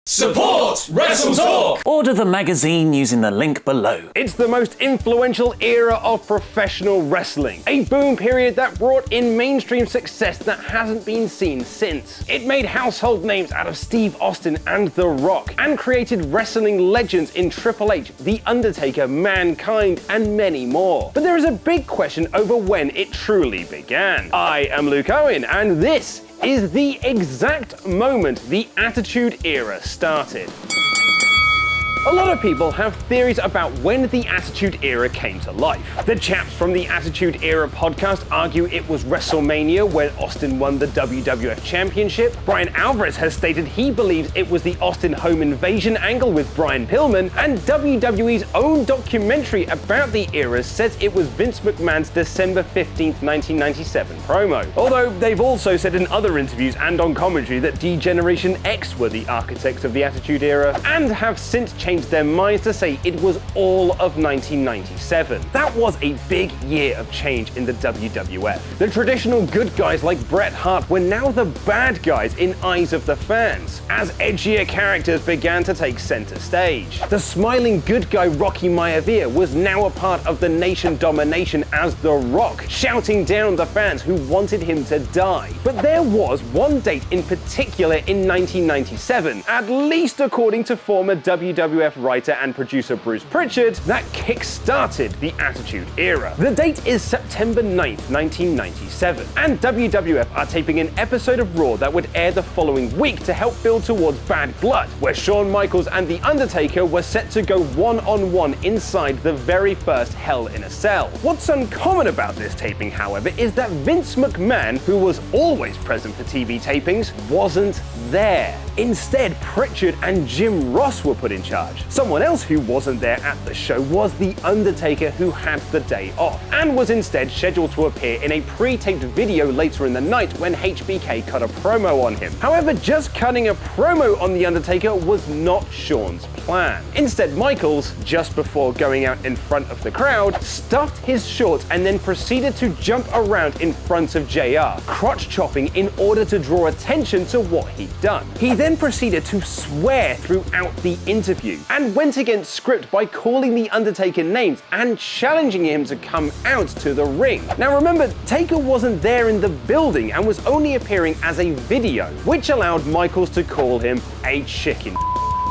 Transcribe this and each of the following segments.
Support WrestleTalk! Order the magazine using the link below. It's the most influential era of professional wrestling. A boom period that brought in mainstream success that hasn't been seen since. It made household names out of Steve Austin and The Rock, and created wrestling legends in Triple H, The Undertaker, Mankind, and many more. But there is a big question over when it truly began. I am Luke Owen, and this is the exact moment the Attitude Era started. A lot of people have theories about when the Attitude Era came to life. The chaps from the Attitude Era podcast argue it was WrestleMania when Austin won the WWF Championship. Brian Alvarez has stated he believes it was the Austin home invasion angle with Brian Pillman, and WWE's own documentary about the era says it was Vince McMahon's December 15th, 1997 promo. Although they've also said in other interviews and on commentary that D-Generation X were the architects of the Attitude Era, and have since changed their minds to say it was all of 1997. That was a big year of change in the WWF. The traditional good guys like Bret Hart were now the bad guys in eyes of the fans, as edgier characters began to take center stage. The smiling good guy Rocky Maivia was now a part of the nation domination as The Rock, shouting down the fans who wanted him to die. But there was one date in particular in 1997, at least according to former WWF writer and producer Bruce Pritchard, that kick-started the Attitude Era. The date is September 9th, 1997, and WWF are taping an episode of Raw that would air the following week to help build towards Bad Blood, where Shawn Michaels and The Undertaker were set to go one-on-one inside the very first Hell in a Cell. What's uncommon about this taping, however, is that Vince McMahon, who was always present for TV tapings, wasn't there. Instead, Pritchard and Jim Ross were put in charge. Someone else who wasn't there at the show was The Undertaker, who had the day off, and was instead scheduled to appear in a pre-taped video later in the night when HBK cut a promo on him. However, just cutting a promo on The Undertaker was not Shawn's plan. Instead, Michaels, just before going out in front of the crowd, stuffed his shorts and then proceeded to jump around in front of JR, crotch chopping in order to draw attention to what he'd done. He then proceeded to swear throughout the interview, and went against script by calling The Undertaker names and challenging him to come out to the ring. Now remember, Taker wasn't there in the building and was only appearing as a video, which allowed Michaels to call him a chicken.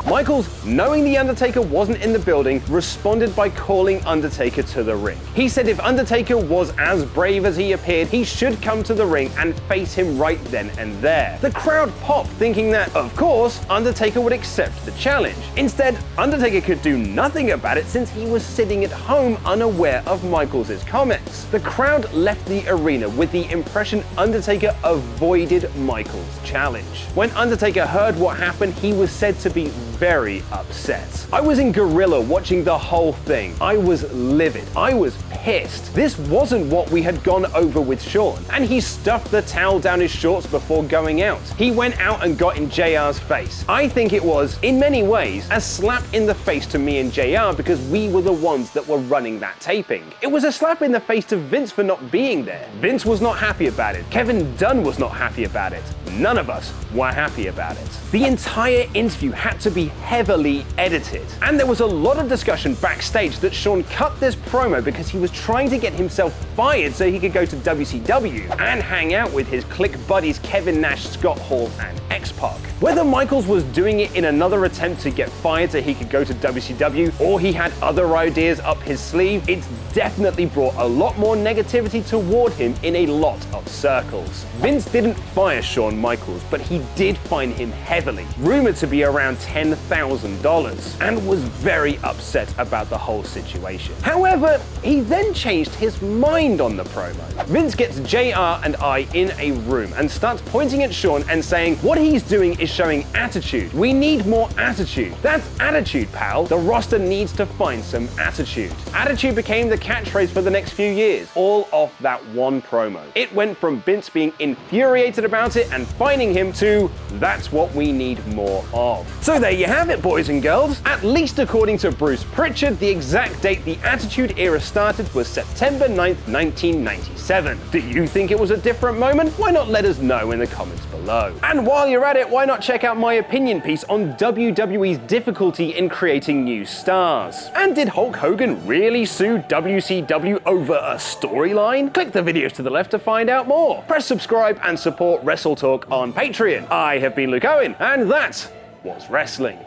Michaels, knowing The Undertaker wasn't in the building, responded by calling Undertaker to the ring. He said if Undertaker was as brave as he appeared, he should come to the ring and face him right then and there. The crowd popped, thinking that, of course, Undertaker would accept the challenge. Instead, Undertaker could do nothing about it since he was sitting at home unaware of Michaels' comments. The crowd left the arena with the impression Undertaker avoided Michaels' challenge. When Undertaker heard what happened, he was said to be very upset. I was in Gorilla watching the whole thing. I was livid. I was pissed. This wasn't what we had gone over with Shawn, and he stuffed the towel down his shorts before going out. He went out and got in JR's face. I think it was, in many ways, a slap in the face to me and JR because we were the ones that were running that taping. It was a slap in the face to Vince for not being there. Vince was not happy about it. Kevin Dunn was not happy about it. None of us were happy about it. The entire interview had to be heavily edited, and there was a lot of discussion backstage that Shawn cut this promo because he was trying to get himself fired so he could go to WCW and hang out with his clique buddies Kevin Nash, Scott Hall, and X-Pac. Whether Michaels was doing it in another attempt to get fired so he could go to WCW, or he had other ideas up his sleeve, it's definitely brought a lot more negativity toward him in a lot of circles. Vince didn't fire Shawn Michaels, but he did fine him heavily, rumored to be around $10,000, and was very upset about the whole situation. However, he then changed his mind on the promo. Vince gets JR and I in a room and starts pointing at Shawn and saying what he's doing is showing attitude. We need more attitude. That's attitude, pal. The roster needs to find some attitude. Attitude became the catchphrase for the next few years, all off that one promo. It went from Vince being infuriated about it and fining him to that's what we need more of. So there you have it, boys and girls. At least according to Bruce Pritchard, the exact date the Attitude Era started was September 9th, 1997. Do you think it was a different moment? Why not let us know in the comments below? And while you're at it, why not about, check out my opinion piece on WWE's difficulty in creating new stars. And did Hulk Hogan really sue WCW over a storyline? Click the videos to the left to find out more. Press subscribe and support WrestleTalk on Patreon. I have been Luke Owen, and that was wrestling.